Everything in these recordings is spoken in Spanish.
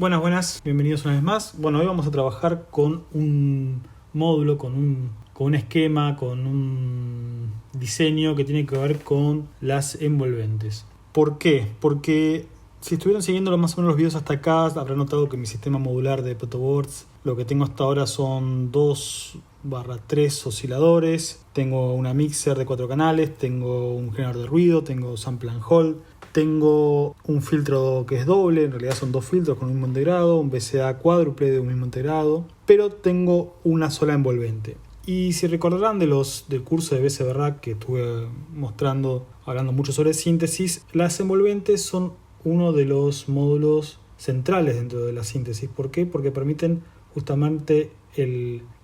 Buenas, bienvenidos una vez más. Bueno, hoy vamos a trabajar con un módulo, con un esquema, con un diseño que tiene que ver con las envolventes. ¿Por qué? Porque si estuvieron siguiendo más o menos los videos hasta acá, habrán notado que mi sistema modular de protoboards, lo que tengo hasta ahora son 2/3 osciladores, tengo una mixer de 4 canales, tengo un generador de ruido, tengo sample and hold, tengo un filtro que es doble, en realidad son 2 filtros con un mismo integrado, un VCA cuádruple de un mismo integrado, pero tengo una sola envolvente. Y si recordarán del curso de BCB Rack que estuve mostrando, hablando mucho sobre síntesis, las envolventes son uno de los módulos centrales dentro de la síntesis. ¿Por qué? Porque permiten justamente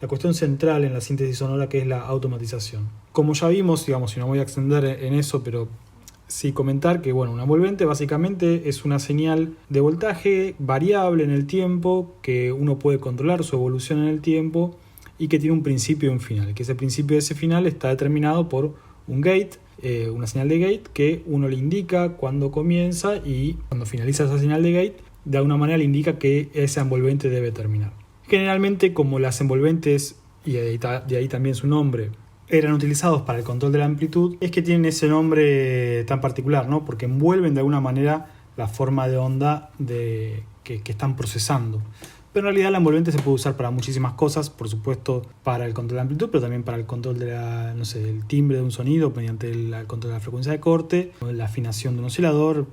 la cuestión central en la síntesis sonora, que es la automatización. Como ya vimos, digamos, y no voy a extender en eso, pero sí comentar que una envolvente básicamente es una señal de voltaje variable en el tiempo, que uno puede controlar su evolución en el tiempo y que tiene un principio y un final, que ese principio y ese final está determinado por un gate, una señal de gate que uno le indica cuando comienza, y cuando finaliza esa señal de gate de alguna manera le indica que esa envolvente debe terminar. Generalmente, como las envolventes, y de ahí también su nombre, eran utilizados para el control de la amplitud, es que tienen ese nombre tan particular, ¿no? Porque envuelven de alguna manera la forma de onda que están procesando. Pero en realidad la envolvente se puede usar para muchísimas cosas, por supuesto para el control de la amplitud, pero también para el control de del timbre de un sonido mediante el control de la frecuencia de corte, la afinación de un oscilador.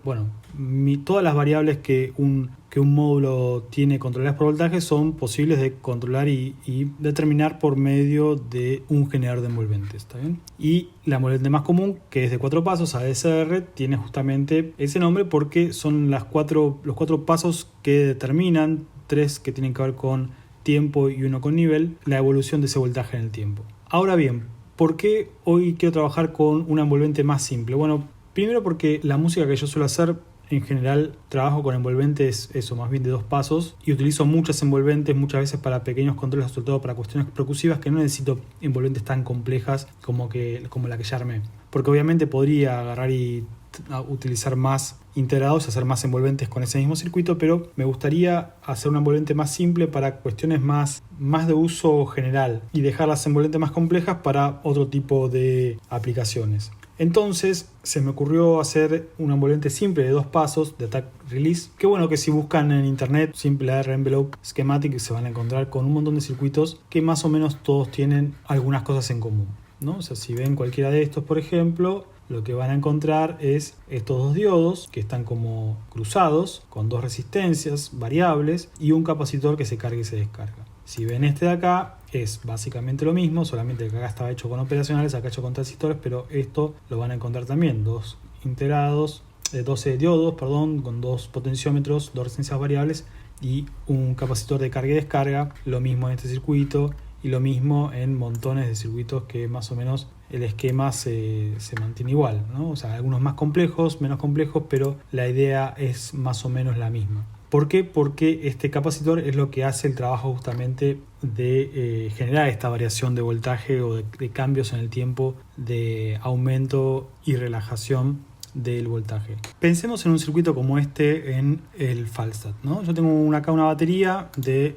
Todas las variables que un módulo tiene controladas por voltaje son posibles de controlar y determinar por medio de un generador de envolventes, ¿está bien? Y la envolvente más común, que es de 4 pasos, ADSR, tiene justamente ese nombre porque son los cuatro pasos que determinan, 3 que tienen que ver con tiempo y 1 con nivel, la evolución de ese voltaje en el tiempo. Ahora bien, ¿por qué hoy quiero trabajar con una envolvente más simple? Bueno, primero porque la música que yo suelo hacer, en general trabajo con envolventes, más bien de 2 pasos, y utilizo muchas envolventes muchas veces para pequeños controles, sobre todo para cuestiones percusivas, que no necesito envolventes tan complejas como la que ya armé. Porque obviamente podría agarrar y utilizar más integrados, hacer más envolventes con ese mismo circuito, pero me gustaría hacer una envolvente más simple para cuestiones más de uso general y dejar las envolventes más complejas para otro tipo de aplicaciones. Entonces se me ocurrió hacer una envolvente simple de 2 pasos de attack release, que si buscan en internet simple AR envelope schematic se van a encontrar con un montón de circuitos que más o menos todos tienen algunas cosas en común, ¿no? O sea, si ven cualquiera de estos, por ejemplo, lo que van a encontrar es estos 2 diodos que están como cruzados con 2 resistencias variables y un capacitor que se carga y se descarga. Si ven este de acá, es básicamente lo mismo, solamente que acá estaba hecho con operacionales, acá hecho con transistores, pero esto lo van a encontrar también 2 integrados, 12 diodos, con 2 potenciómetros, 2 resistencias variables y un capacitor de carga y descarga, lo mismo en este circuito y lo mismo en montones de circuitos que más o menos el esquema se mantiene igual, ¿no? O sea, algunos más complejos, menos complejos, pero la idea es más o menos la misma. ¿Por qué? Porque este capacitor es lo que hace el trabajo justamente de generar esta variación de voltaje o de cambios en el tiempo de aumento y relajación del voltaje. Pensemos en un circuito como este en el Falstad, ¿no? Yo tengo acá una batería de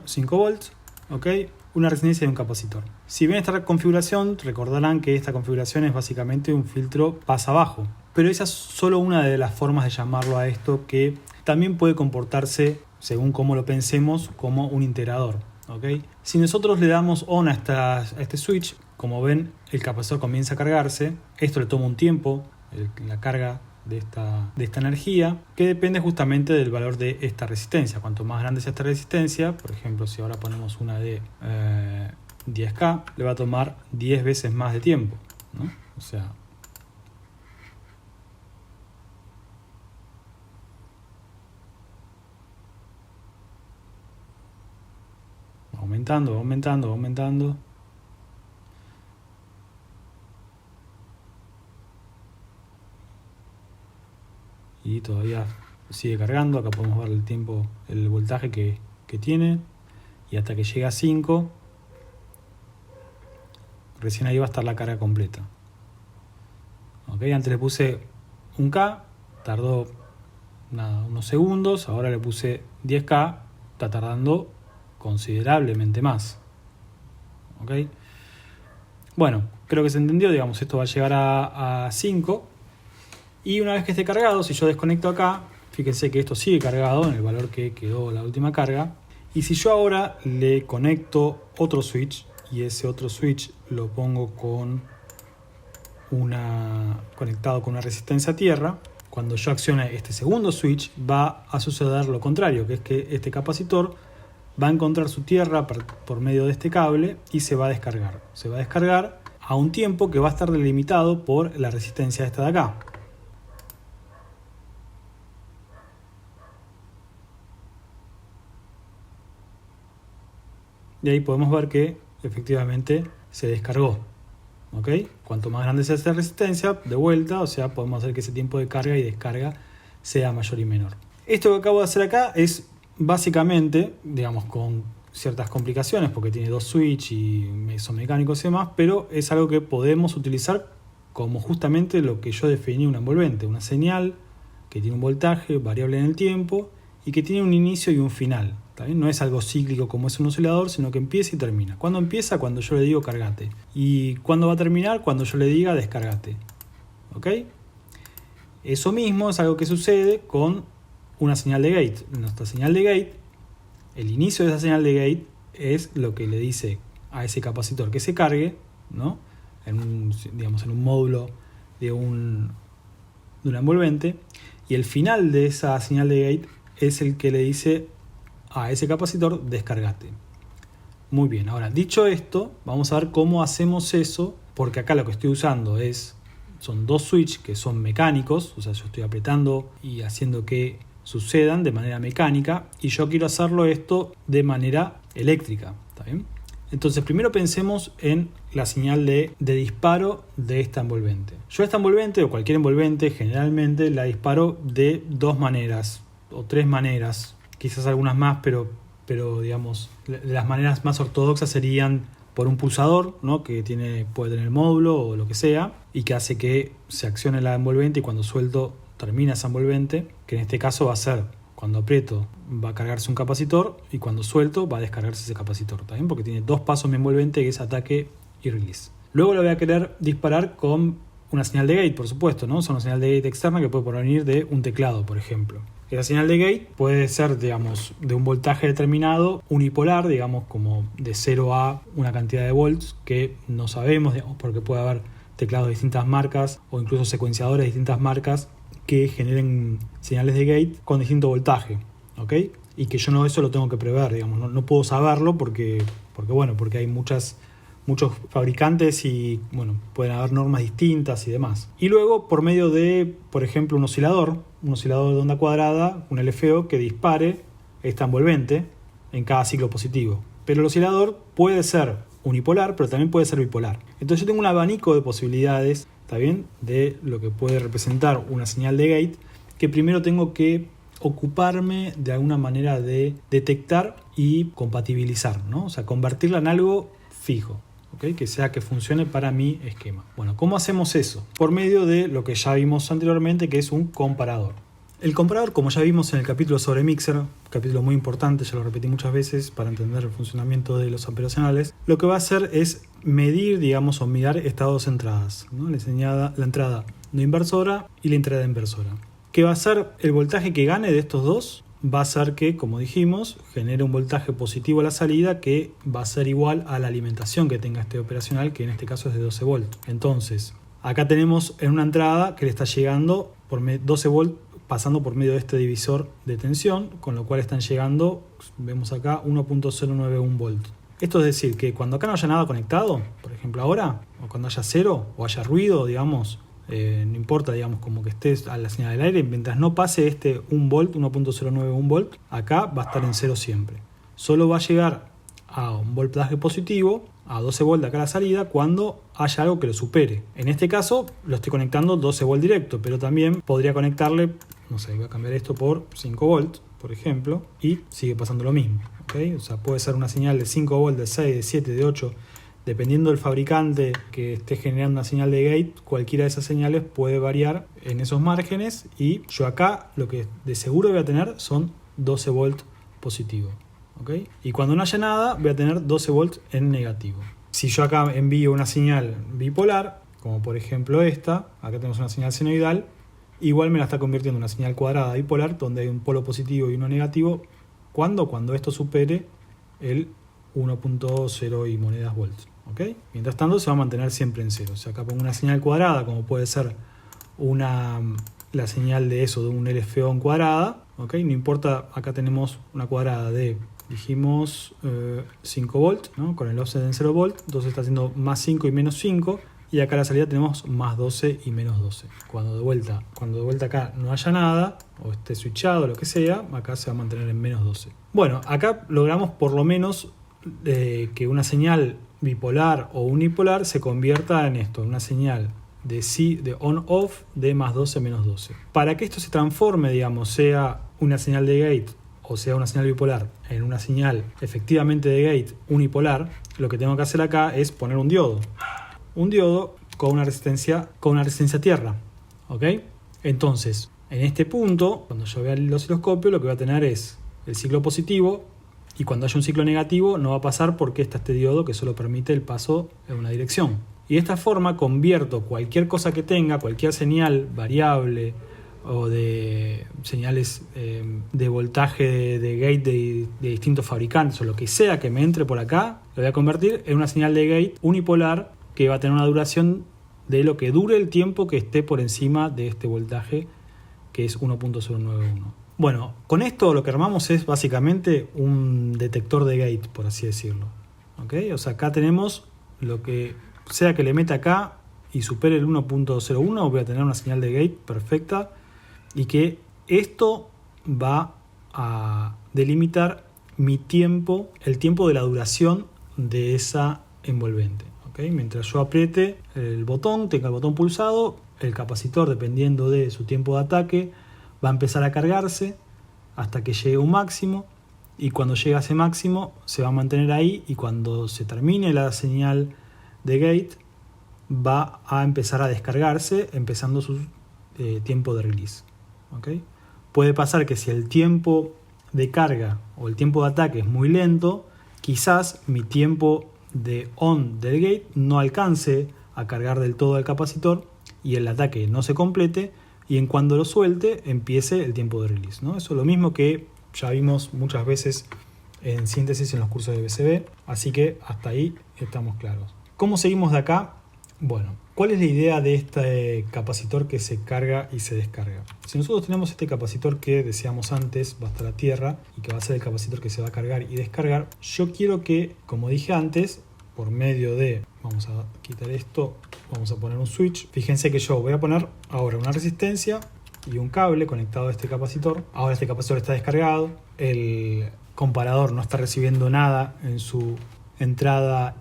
5 volts, ¿ok? Una resistencia y un capacitor. Si ven esta configuración, recordarán que esta configuración es básicamente un filtro pasa bajo, pero esa es solo una de las formas de llamarlo a esto, que también puede comportarse, según cómo lo pensemos, como un integrador, ¿okay? Si nosotros le damos on a este switch, como ven, el capacitor comienza a cargarse. Esto le toma un tiempo, la carga de esta energía, que depende justamente del valor de esta resistencia. Cuanto más grande sea esta resistencia, por ejemplo, si ahora ponemos una de 10K, le va a tomar 10 veces más de tiempo, ¿no? O sea, aumentando. Y todavía sigue cargando. Acá podemos ver el tiempo, el voltaje que tiene. Y hasta que llega a 5, recién ahí va a estar la carga completa. ¿Okay? Antes le puse un K, tardó unos segundos, ahora le puse 10K, está tardando considerablemente más. ¿Ok? Bueno, creo que se entendió, digamos, esto va a llegar a 5. Y una vez que esté cargado, si yo desconecto acá, fíjense que esto sigue cargado en el valor que quedó la última carga. Y si yo ahora le conecto otro switch, y ese otro switch lo pongo conectado con una resistencia a tierra, cuando yo accione este segundo switch va a suceder lo contrario, que es que este capacitor va a encontrar su tierra por medio de este cable y se va a descargar. Se va a descargar a un tiempo que va a estar delimitado por la resistencia esta de acá. Y ahí podemos ver que efectivamente se descargó. ¿Ok? Cuanto más grande sea esta resistencia, de vuelta, o sea, podemos hacer que ese tiempo de carga y descarga sea mayor y menor. Esto que acabo de hacer acá es básicamente, digamos, con ciertas complicaciones, porque tiene 2 switch y son mecánicos y demás, pero es algo que podemos utilizar como justamente lo que yo definí una envolvente, una señal que tiene un voltaje variable en el tiempo y que tiene un inicio y un final. ¿Está bien? No es algo cíclico como es un oscilador, sino que empieza y termina. ¿Cuándo empieza? Cuando yo le digo cargate. ¿Y cuándo va a terminar? Cuando yo le diga descargate. ¿Ok? Eso mismo es algo que sucede con una señal de gate. Nuestra señal de gate, el inicio de esa señal de gate es lo que le dice a ese capacitor que se cargue, ¿no? En un módulo de una envolvente. Y el final de esa señal de gate es el que le dice a ese capacitor descargate. Muy bien, ahora dicho esto, vamos a ver cómo hacemos eso, porque acá lo que estoy usando son 2 switches que son mecánicos, o sea, yo estoy apretando y haciendo que sucedan de manera mecánica, y yo quiero hacerlo esto de manera eléctrica. ¿Está bien? Entonces primero pensemos en la señal de disparo de esta envolvente. Yo esta envolvente o cualquier envolvente generalmente la disparo de 2 maneras o 3 maneras, quizás algunas más, pero digamos, las maneras más ortodoxas serían por un pulsador, ¿no? Que puede tener módulo o lo que sea, y que hace que se accione la envolvente y cuando suelto termina esa envolvente, que en este caso va a ser cuando aprieto va a cargarse un capacitor y cuando suelto va a descargarse ese capacitor, ¿está bien? Porque tiene 2 pasos mi envolvente, que es ataque y release. Luego lo voy a querer disparar con una señal de gate, por supuesto, ¿no? Es una señal de gate externa que puede provenir de un teclado, por ejemplo. Esa señal de gate puede ser, digamos, de un voltaje determinado, unipolar, digamos, como de 0 a una cantidad de volts que no sabemos, digamos, porque puede haber teclados de distintas marcas o incluso secuenciadores de distintas marcas que generen señales de gate con distinto voltaje, ¿ok? Y que yo eso lo tengo que prever, digamos, no puedo saberlo porque hay muchos fabricantes y pueden haber normas distintas y demás. Y luego por medio de, por ejemplo, un oscilador de onda cuadrada, un LFO que dispare esta envolvente en cada ciclo positivo. Pero el oscilador puede ser unipolar, pero también puede ser bipolar. Entonces yo tengo un abanico de posibilidades, ¿está bien?, de lo que puede representar una señal de gate, que primero tengo que ocuparme de alguna manera de detectar y compatibilizar, ¿no? O sea, convertirla en algo fijo. ¿Okay? Que funcione para mi esquema. Bueno, ¿cómo hacemos eso? Por medio de lo que ya vimos anteriormente, que es un comparador. El comparador, como ya vimos en el capítulo sobre Mixer, capítulo muy importante, ya lo repetí muchas veces para entender el funcionamiento de los operacionales, lo que va a hacer es medir, digamos, o mirar estas 2 entradas, ¿no? La entrada no inversora y la entrada inversora. ¿Qué va a ser el voltaje que gane de estos 2? Va a ser que, como dijimos, genere un voltaje positivo a la salida que va a ser igual a la alimentación que tenga este operacional, que en este caso es de 12 volts. Entonces, acá tenemos en una entrada que le está llegando por 12 volts pasando por medio de este divisor de tensión, con lo cual están llegando, vemos acá, 1.091 volts. Esto es decir, que cuando acá no haya nada conectado, por ejemplo ahora, o cuando haya cero o haya ruido, digamos, no importa, digamos, como que estés a la señal del aire, mientras no pase este 1 volt, 1.091 volt, acá va a estar en 0 siempre. Solo va a llegar a un voltaje positivo, a 12 volt de acá a la salida, cuando haya algo que lo supere. En este caso lo estoy conectando 12 volt directo, pero también podría conectarle, no sé, voy a cambiar esto por 5 volt, por ejemplo, y sigue pasando lo mismo. ¿Okay? O sea, puede ser una señal de 5 volt, de 6, de 7, de 8, dependiendo del fabricante que esté generando una señal de gate, cualquiera de esas señales puede variar en esos márgenes, y yo acá lo que de seguro voy a tener son 12 volts positivo. ¿Okay? Y cuando no haya nada, voy a tener 12 volts en negativo. Si yo acá envío una señal bipolar, como por ejemplo esta, acá tenemos una señal senoidal, igual me la está convirtiendo en una señal cuadrada bipolar, donde hay un polo positivo y uno negativo. ¿Cuándo? Cuando esto supere el 1.0 y monedas volts. ¿Okay? Mientras tanto se va a mantener siempre en cero. O sea, acá pongo una señal cuadrada, como puede ser la señal de eso, de un LFO cuadrada. ¿Okay? No importa, acá tenemos una cuadrada de, dijimos, 5 volts, ¿no? Con el offset en 0 volts, entonces está haciendo más 5 y menos 5, y acá a la salida tenemos más 12 y menos 12. Cuando de vuelta acá no haya nada, o esté switchado, lo que sea, acá se va a mantener en menos 12. Bueno, acá logramos por lo menos que una señal bipolar o unipolar se convierta en esto, en una señal de on-off de más 12 menos 12. Para que esto se transforme, digamos, sea una señal de gate o sea una señal bipolar en una señal efectivamente de gate unipolar, lo que tengo que hacer acá es poner un diodo. Un diodo con una resistencia tierra. ¿Ok? Entonces, en este punto, cuando yo vea el osciloscopio, lo que voy a tener es el ciclo positivo, y cuando haya un ciclo negativo no va a pasar porque está este diodo que solo permite el paso en una dirección. Y de esta forma convierto cualquier cosa que tenga, cualquier señal variable o de señales de voltaje de gate de distintos fabricantes o lo que sea que me entre por acá, lo voy a convertir en una señal de gate unipolar que va a tener una duración de lo que dure el tiempo que esté por encima de este voltaje, que es 1.091. Bueno, con esto lo que armamos es básicamente un detector de gate, por así decirlo. ¿Okay? O sea, acá tenemos lo que sea que le meta acá y supere el 1.01, voy a tener una señal de gate perfecta, y que esto va a delimitar mi tiempo, el tiempo de la duración de esa envolvente. ¿Okay? Mientras yo apriete el botón, tenga el botón pulsado, el capacitor, dependiendo de su tiempo de ataque, va a empezar a cargarse hasta que llegue a un máximo, y cuando llegue a ese máximo se va a mantener ahí, y cuando se termine la señal de gate va a empezar a descargarse, empezando su tiempo de release. ¿Okay? Puede pasar que si el tiempo de carga o el tiempo de ataque es muy lento, quizás mi tiempo de on del gate no alcance a cargar del todo el capacitor y el ataque no se complete, y en cuando lo suelte empiece el tiempo de release, ¿no? Eso es lo mismo que ya vimos muchas veces en síntesis en los cursos de BCB, así que hasta ahí estamos claros. ¿Cómo seguimos de acá? Bueno, ¿cuál es la idea de este capacitor que se carga y se descarga? Si nosotros tenemos este capacitor que decíamos antes va a estar a tierra y que va a ser el capacitor que se va a cargar y descargar, yo quiero que, como dije antes, por medio de, vamos a quitar esto, vamos a poner un switch. Fíjense que yo voy a poner ahora una resistencia y un cable conectado a este capacitor. Ahora este capacitor está descargado, el comparador no está recibiendo nada en su entrada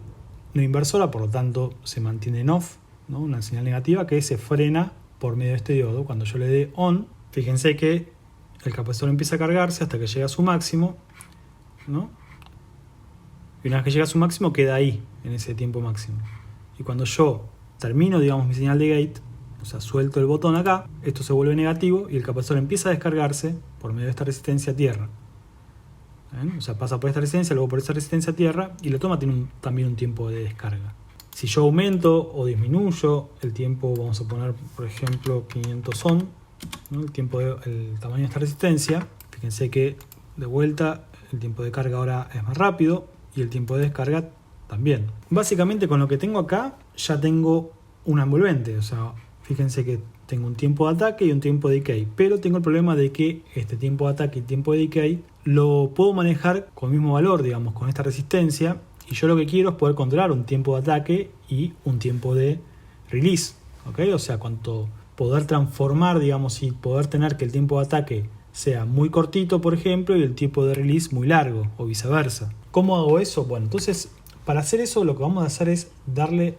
no inversora, por lo tanto se mantiene en off, ¿no? Una señal negativa que se frena por medio de este diodo. Cuando yo le dé on, fíjense que el capacitor empieza a cargarse hasta que llega a su máximo, ¿no? Y una vez que llega a su máximo queda ahí, en ese tiempo máximo. Y cuando yo termino, digamos, mi señal de gate, o sea, suelto el botón acá, esto se vuelve negativo y el capacitor empieza a descargarse por medio de esta resistencia a tierra. O sea, pasa por esta resistencia, luego por esta resistencia a tierra, y lo toma tiene también un tiempo de descarga. Si yo aumento o disminuyo el tiempo, vamos a poner por ejemplo 500 ohm, ¿no? El tamaño de esta resistencia, fíjense que de vuelta el tiempo de carga ahora es más rápido y el tiempo de descarga también. Básicamente con lo que tengo acá ya tengo una envolvente, o sea, fíjense que tengo un tiempo de ataque y un tiempo de decay, pero tengo el problema de que este tiempo de ataque y tiempo de decay lo puedo manejar con el mismo valor, digamos, con esta resistencia, y yo lo que quiero es poder controlar un tiempo de ataque y un tiempo de release, ¿ok? O sea, cuanto poder transformar, digamos, y poder tener que el tiempo de ataque sea muy cortito, por ejemplo, y el tiempo de release muy largo, o viceversa. ¿Cómo hago eso? Bueno, entonces, para hacer eso lo que vamos a hacer es darle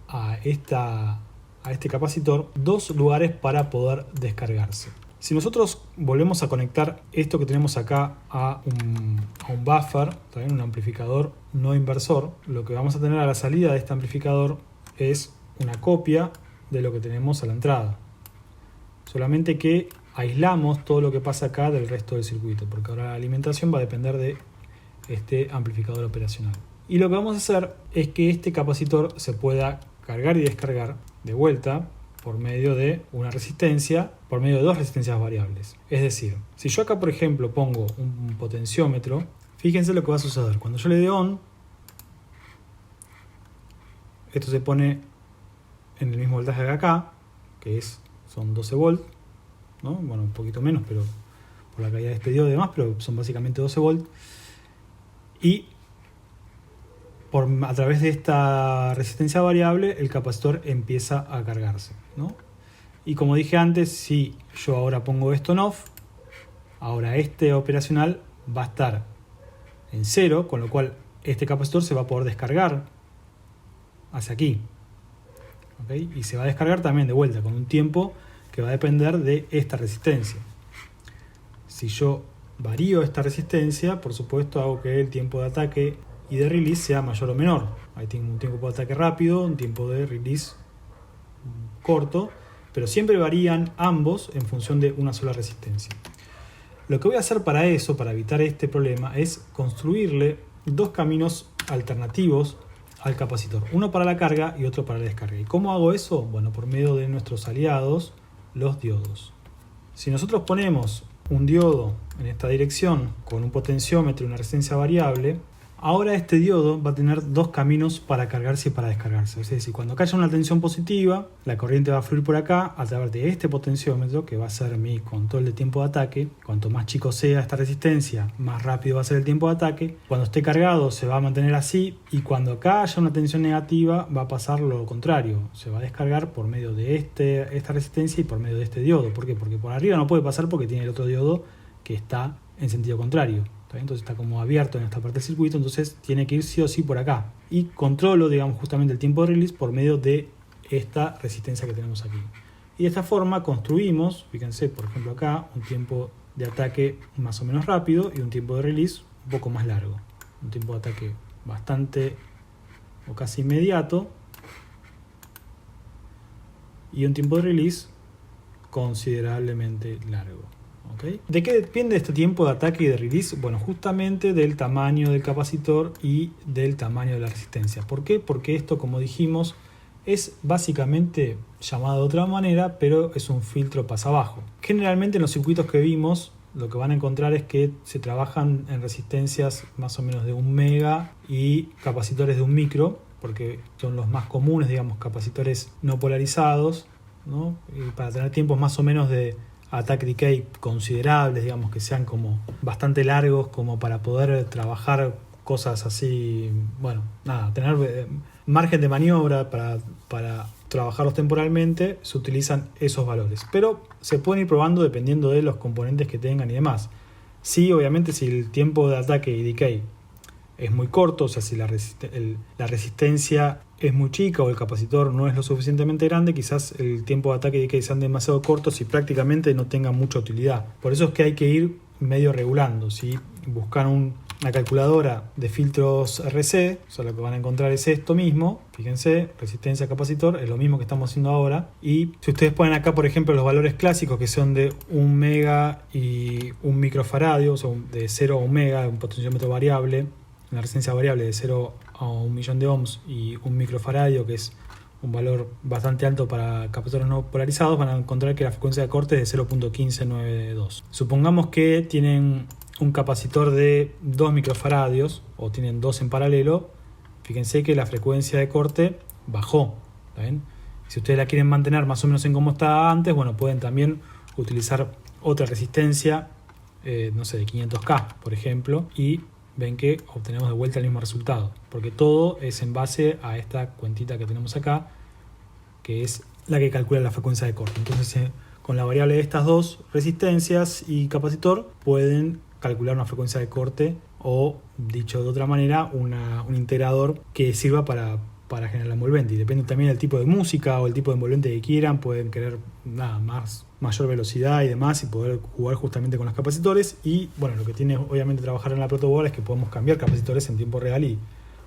a este capacitor dos lugares para poder descargarse. Si nosotros volvemos a conectar esto que tenemos acá a un buffer, también un amplificador no inversor, lo que vamos a tener a la salida de este amplificador es una copia de lo que tenemos a la entrada. Solamente que aislamos todo lo que pasa acá del resto del circuito, porque ahora la alimentación va a depender de este amplificador operacional. Y lo que vamos a hacer es que este capacitor se pueda cargar y descargar de vuelta por medio de una resistencia, por medio de dos resistencias variables. Es decir, si yo acá por ejemplo pongo un potenciómetro, fíjense lo que va a suceder. Cuando yo le dé on, esto se pone en el mismo voltaje que acá, que son 12 volts, ¿no? Bueno, un poquito menos, pero por la caída de este diodo y demás, pero son básicamente 12 volts. Y a través de esta resistencia variable el capacitor empieza a cargarse, ¿no? Y como dije antes, si yo ahora pongo esto en off, ahora este operacional va a estar en 0, con lo cual este capacitor se va a poder descargar hacia aquí, ¿okay? Y se va a descargar también de vuelta con un tiempo que va a depender de esta resistencia. Si yo varío esta resistencia, por supuesto hago que el tiempo de ataque y de release sea mayor o menor. Ahí tengo un tiempo de ataque rápido, un tiempo de release corto, pero siempre varían ambos en función de una sola resistencia. Lo que voy a hacer para eso, para evitar este problema, es construirle dos caminos alternativos al capacitor, uno para la carga y otro para la descarga. ¿Y cómo hago eso? Bueno, por medio de nuestros aliados, los diodos. Si nosotros ponemos un diodo en esta dirección con un potenciómetro y una resistencia variable, ahora este diodo va a tener dos caminos para cargarse y para descargarse. Es decir, cuando acá haya una tensión positiva, la corriente va a fluir por acá a través de este potenciómetro, que va a ser mi control de tiempo de ataque. Cuanto más chico sea esta resistencia, más rápido va a ser el tiempo de ataque. Cuando esté cargado se va a mantener así, y cuando acá haya una tensión negativa va a pasar lo contrario. Se va a descargar por medio de esta resistencia y por medio de este diodo. ¿Por qué? Porque por arriba no puede pasar porque tiene el otro diodo que está en sentido contrario. Entonces está como abierto en esta parte del circuito, entonces tiene que ir sí o sí por acá. Y controlo, digamos, justamente el tiempo de release por medio de esta resistencia que tenemos aquí. Y de esta forma construimos, fíjense, por ejemplo acá, un tiempo de ataque más o menos rápido y un tiempo de release un poco más largo. Un tiempo de ataque bastante o casi inmediato y un tiempo de release considerablemente largo. ¿Okay? ¿De qué depende este tiempo de ataque y de release? Bueno, justamente del tamaño del capacitor y del tamaño de la resistencia. ¿Por qué? Porque esto, como dijimos, es básicamente llamado de otra manera, pero es un filtro pasabajo. Generalmente en los circuitos que vimos, lo que van a encontrar es que se trabajan en resistencias más o menos de 1 mega y capacitores de 1 micro, porque son los más comunes, digamos, capacitores no polarizados, ¿no? Y para tener tiempos más o menos de attack decay considerables, digamos, que sean como bastante largos como para poder trabajar cosas así, bueno, nada, tener margen de maniobra para trabajarlos temporalmente, se utilizan esos valores, pero se pueden ir probando dependiendo de los componentes que tengan y demás. Sí, obviamente, si el tiempo de ataque y decay es muy corto, o sea, si la resistencia es muy chica o el capacitor no es lo suficientemente grande, quizás el tiempo de ataque y decay sean demasiado cortos y prácticamente no tengan mucha utilidad. Por eso es que hay que ir medio regulando. Si buscan una calculadora de filtros RC, o sea, lo que van a encontrar es esto mismo. Fíjense, resistencia capacitor, es lo mismo que estamos haciendo ahora. Y si ustedes ponen acá, por ejemplo, los valores clásicos que son de 1 mega y 1 microfaradio, o sea, de 0 a 1 mega, un potenciómetro variable, una resistencia variable de 0 a 1 millón de ohms y 1 microfaradio, que es un valor bastante alto para capacitores no polarizados, van a encontrar que la frecuencia de corte es de 0.1592. Supongamos que tienen un capacitor de 2 microfaradios o tienen dos en paralelo. Fíjense que la frecuencia de corte bajó, ¿está bien? Si ustedes la quieren mantener más o menos en como estaba antes, bueno, pueden también utilizar otra resistencia, no sé, de 500K, por ejemplo, y ven que obtenemos de vuelta el mismo resultado, porque todo es en base a esta cuentita que tenemos acá, que es la que calcula la frecuencia de corte. Entonces, con la variable de estas dos resistencias y capacitor, pueden calcular una frecuencia de corte o, dicho de otra manera, un integrador que sirva para para generar la envolvente. Y depende también del tipo de música o el tipo de envolvente que quieran. Pueden querer mayor velocidad y demás, y poder jugar justamente con los capacitores. Y bueno, lo que tiene obviamente trabajar en la protoboard es que podemos cambiar capacitores en tiempo real y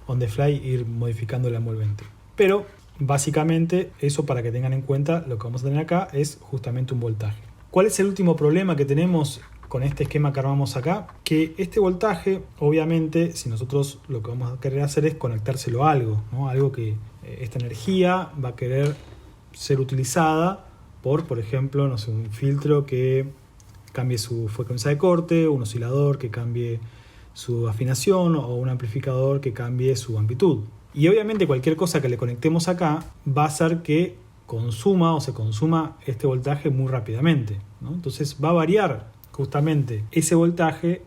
on the fly ir modificando la envolvente. Pero básicamente eso, para que tengan en cuenta, lo que vamos a tener acá es justamente un voltaje. ¿Cuál es el último problema que tenemos con este esquema que armamos acá? Que este voltaje, obviamente, si nosotros lo que vamos a querer hacer es conectárselo a algo, ¿no? Algo que esta energía va a querer ser utilizada por ejemplo, no sé, un filtro que cambie su frecuencia de corte, un oscilador que cambie su afinación o un amplificador que cambie su amplitud. Y obviamente cualquier cosa que le conectemos acá va a hacer que se consuma este voltaje muy rápidamente, ¿no? Entonces va a variar justamente ese voltaje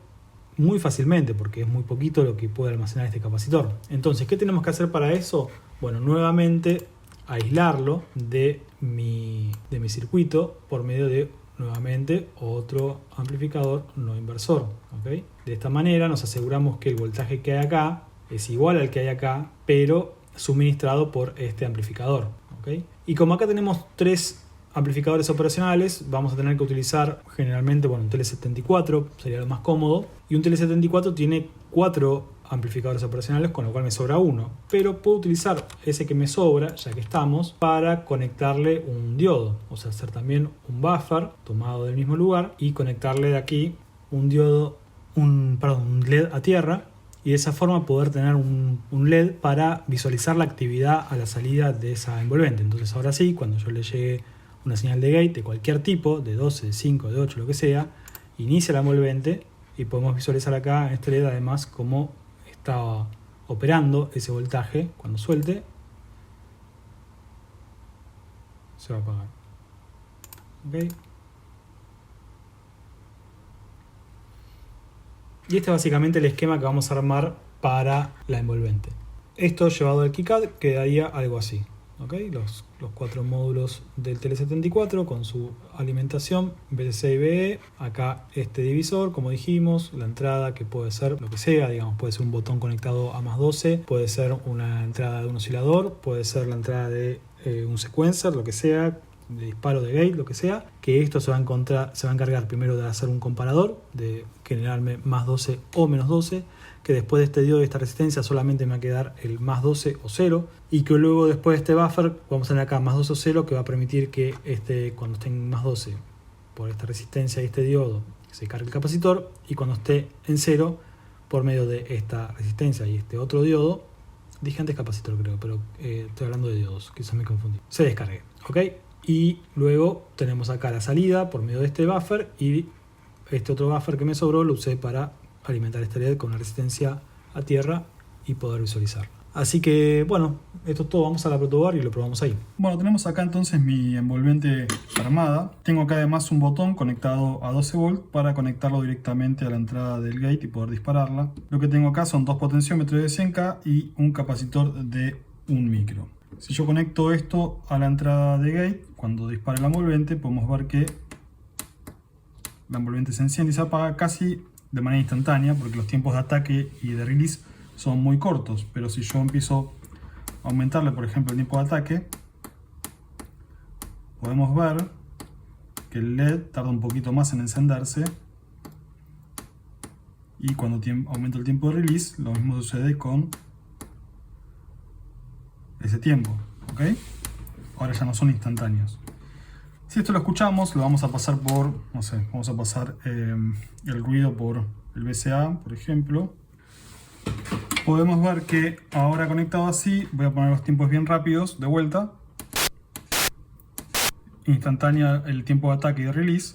muy fácilmente, porque es muy poquito lo que puede almacenar este capacitor. Entonces, ¿qué tenemos que hacer para eso? Bueno, nuevamente aislarlo de mi circuito por medio de nuevamente otro amplificador no inversor, ¿okay? De esta manera nos aseguramos que el voltaje que hay acá es igual al que hay acá, pero suministrado por este amplificador, ¿okay? Y como acá tenemos 3 amplificadores operacionales, vamos a tener que utilizar generalmente, un TL74 sería lo más cómodo, y un TL74 tiene 4 amplificadores operacionales, con lo cual me sobra uno, pero puedo utilizar ese que me sobra, ya que estamos, para conectarle un diodo, o sea, hacer también un buffer tomado del mismo lugar y conectarle de aquí un diodo, un LED a tierra, y de esa forma poder tener un LED para visualizar la actividad a la salida de esa envolvente. Entonces ahora sí, cuando yo le llegue una señal de gate de cualquier tipo, de 12, de 5, de 8, lo que sea, inicia la envolvente y podemos visualizar acá en este LED además cómo está operando ese voltaje. Cuando suelte, se va a apagar. ¿Okay? Y este es básicamente el esquema que vamos a armar para la envolvente. Esto llevado al KiCad quedaría algo así. ¿Okay? Los 4 módulos del TL74 con su alimentación BTC y BE. Acá este divisor, como dijimos, la entrada que puede ser lo que sea, digamos, puede ser un botón conectado a más 12, puede ser una entrada de un oscilador, puede ser la entrada de un sequencer, lo que sea, de disparo de gate, lo que sea, que esto se va a encargar primero de hacer un comparador, de generarme más 12 o menos 12, que después de este diodo y esta resistencia solamente me va a quedar el más 12 o 0, y que luego después de este buffer vamos a tener acá más 12 o 0, que va a permitir que cuando esté en más 12 por esta resistencia y este diodo se cargue el capacitor, y cuando esté en 0 por medio de esta resistencia y este otro diodo, dije antes capacitor creo, pero estoy hablando de diodos, quizás me confundí, se descargue, ¿ok? Y luego tenemos acá la salida por medio de este buffer, y este otro buffer que me sobró lo usé para alimentar este LED con una resistencia a tierra y poder visualizarlo. Así que bueno, esto es todo. Vamos a la protoboard y lo probamos ahí. Bueno, tenemos acá entonces mi envolvente armada. Tengo acá además un botón conectado a 12 volt para conectarlo directamente a la entrada del gate y poder dispararla. Lo que tengo acá son 2 potenciómetros de 100K y un capacitor de 1 micro. Si yo conecto esto a la entrada de gate, cuando dispare la envolvente podemos ver que la envolvente se enciende y se apaga casi de manera instantánea, porque los tiempos de ataque y de release son muy cortos. Pero si yo empiezo a aumentarle, por ejemplo, el tiempo de ataque, podemos ver que el LED tarda un poquito más en encenderse, y cuando aumento el tiempo de release, lo mismo sucede con ese tiempo, ¿ok? Ahora ya no son instantáneos. Si esto lo escuchamos, lo vamos a pasar por, no sé, vamos a pasar el ruido por el VCA, por ejemplo. Podemos ver que ahora conectado así, voy a poner los tiempos bien rápidos de vuelta. Instantánea el tiempo de ataque y de release.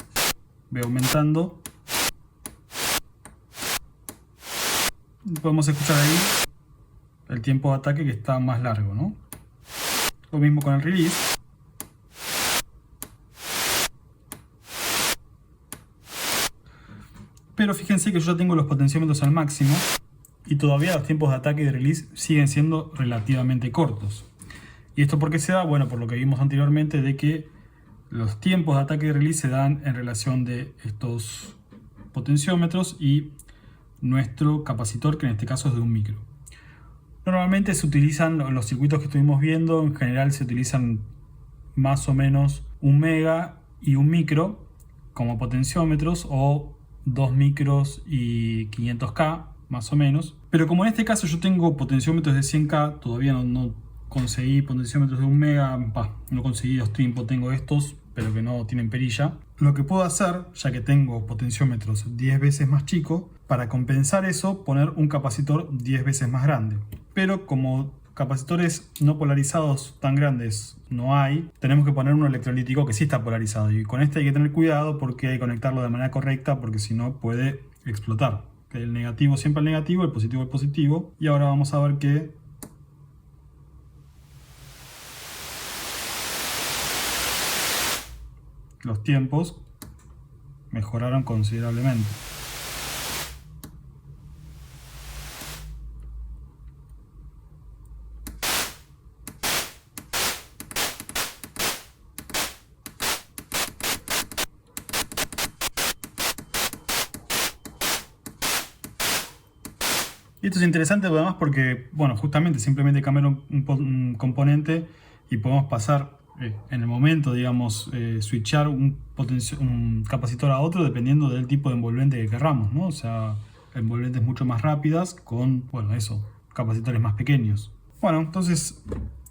Voy aumentando. Podemos escuchar ahí el tiempo de ataque que está más largo, ¿no? Lo mismo con el release. Pero fíjense que yo ya tengo los potenciómetros al máximo y todavía los tiempos de ataque y de release siguen siendo relativamente cortos. ¿Y esto por qué se da? Bueno, por lo que vimos anteriormente, de que los tiempos de ataque y de release se dan en relación de estos potenciómetros y nuestro capacitor, que en este caso es de 1 micro. Normalmente se utilizan los circuitos que estuvimos viendo, en general se utilizan más o menos 1 mega y 1 micro como potenciómetros, o 2 micros y 500K más o menos. Pero como en este caso yo tengo potenciómetros de 100K, todavía no conseguí potenciómetros de 1 mega, no conseguí los Trimpo, tengo estos, pero que no tienen perilla. Lo que puedo hacer, ya que tengo potenciómetros 10 veces más chicos, para compensar eso, poner un capacitor 10 veces más grande. Pero como capacitores no polarizados tan grandes no hay, tenemos que poner un electrolítico que sí está polarizado, y con este hay que tener cuidado porque hay que conectarlo de manera correcta, porque si no puede explotar. El negativo siempre el negativo, el positivo el positivo. Y ahora vamos a ver que los tiempos mejoraron considerablemente. Y esto es interesante además porque, bueno, justamente simplemente cambiar un componente y podemos pasar en el momento, digamos, switchar un capacitor a otro dependiendo del tipo de envolvente que querramos, ¿no? O sea, envolventes mucho más rápidas con, bueno, eso, capacitores más pequeños. Bueno, entonces,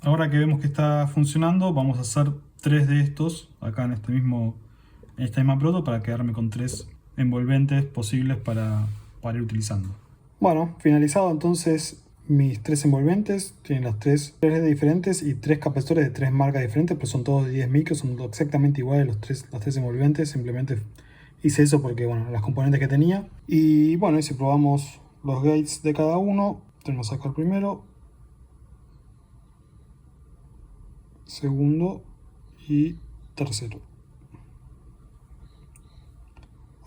ahora que vemos que está funcionando, vamos a hacer 3 de estos acá en esta misma proto, para quedarme con 3 envolventes posibles para ir utilizando. Bueno, finalizado entonces mis 3 envolventes, tienen las 3 redes diferentes y 3 capacitores de 3 marcas diferentes, pero son todos de 10 micros, son exactamente iguales las 3 envolventes. Simplemente hice eso porque, bueno, las componentes que tenía. Y bueno, y si probamos los gates de cada uno, tenemos acá el primero, segundo y tercero.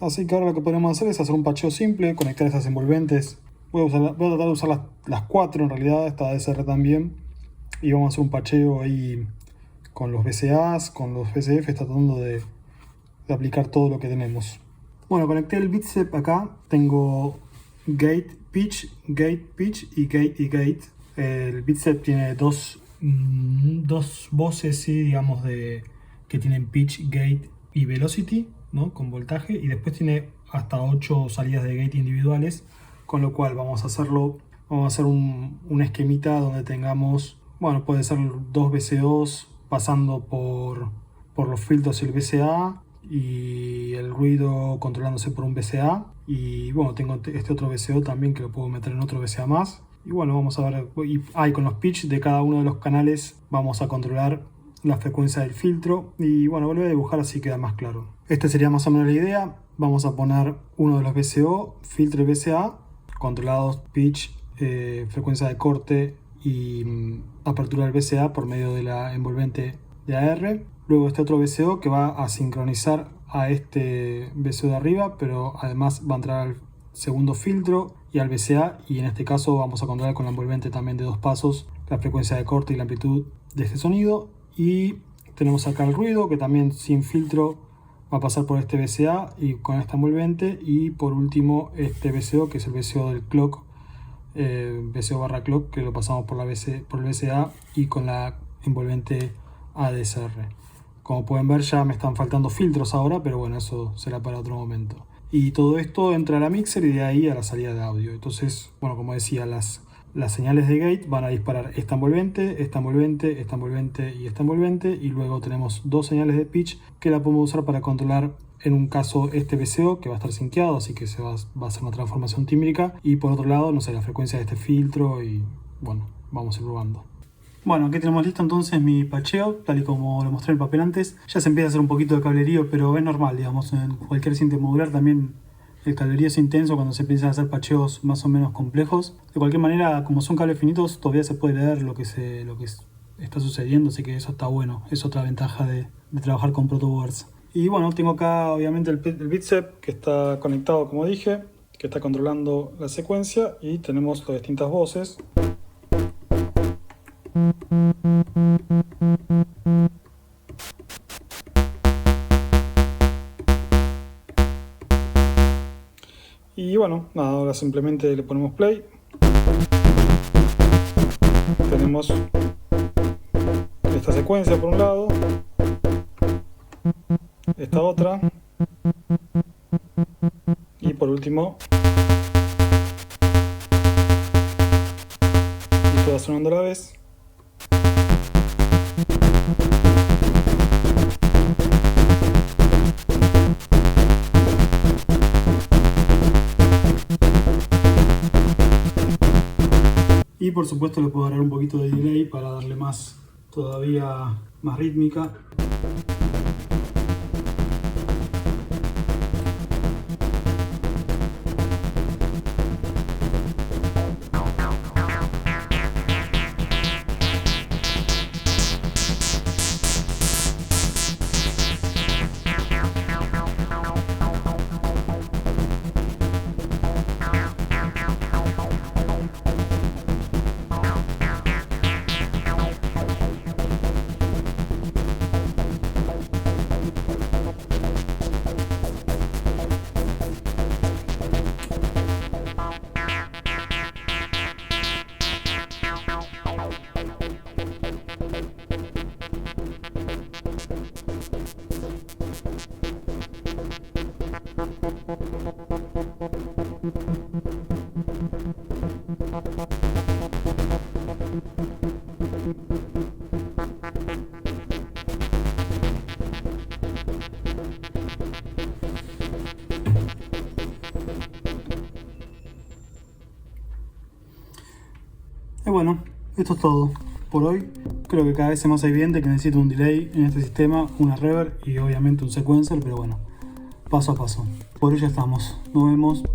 Así que ahora lo que podemos hacer es hacer un patcheo simple, conectar estas envolventes. Voy a tratar de usar las 4 en realidad, esta ADSR también. Y vamos a hacer un patcheo ahí con los VCAs, con los VCF, tratando de aplicar todo lo que tenemos. Bueno, conecté el BitStep acá. Tengo gate pitch y gate. El BitStep tiene dos voces, sí, digamos, que tienen pitch, gate y velocity, ¿no? Con voltaje, y después tiene hasta 8 salidas de gate individuales, con lo cual vamos a hacer un esquemita donde tengamos, bueno, puede ser 2 VCOs pasando por los filtros y el VCA, y el ruido controlándose por un VCA, y bueno, tengo este otro VCO también que lo puedo meter en otro VCA más. Y bueno, vamos a ver, y con los pitch de cada uno de los canales vamos a controlar la frecuencia del filtro. Y bueno, volví a dibujar así queda más claro. Esta sería más o menos la idea. Vamos a poner uno de los VCO, filtro y VCA, controlados pitch, frecuencia de corte y apertura del VCA por medio de la envolvente de AR. Luego este otro VCO que va a sincronizar a este VCO de arriba, pero además va a entrar al segundo filtro y al VCA, y en este caso vamos a controlar con la envolvente también de 2 pasos la frecuencia de corte y la amplitud de este sonido. Y tenemos acá el ruido, que también sin filtro va a pasar por este VCA y con esta envolvente. Y por último este VCO, que es el VCO del clock, VCO barra clock, que lo pasamos por el VCA y con la envolvente ADSR. Como pueden ver, ya me están faltando filtros ahora, pero bueno, eso será para otro momento. Y todo esto entra a la mixer y de ahí a la salida de audio. Entonces, bueno, como decía, las señales de gate van a disparar esta envolvente, esta envolvente, esta envolvente y esta envolvente. Y luego tenemos 2 señales de pitch que la podemos usar para controlar, en un caso, este VCO, que va a estar sinqueado, así que va a hacer una transformación tímbrica. Y por otro lado, no sé, la frecuencia de este filtro. Y bueno, vamos a ir probando. Bueno, aquí tenemos listo entonces mi patcheo, tal y como lo mostré en el papel antes. Ya se empieza a hacer un poquito de cablerío, pero es normal, digamos, en cualquier cinta modular también el cablerío es intenso cuando se empiezan a hacer patcheos más o menos complejos. De cualquier manera, como son cables finitos, todavía se puede leer lo que está sucediendo, así que eso está bueno. Es otra ventaja de trabajar con protoboards. Y bueno, tengo acá obviamente el BitStep que está conectado, como dije, que está controlando la secuencia, y tenemos las distintas voces. Y bueno, nada, ahora simplemente le ponemos play. tenemos esta secuencia por un lado, esta otra, y por último y todas sonando a la vez. Y por supuesto le puedo dar un poquito de delay para darle todavía más rítmica. Y bueno, esto es todo por hoy. Creo que cada vez es más evidente que necesito un delay en este sistema, una reverb y obviamente un sequencer, pero bueno, paso a paso. Por hoy ya estamos. Nos vemos.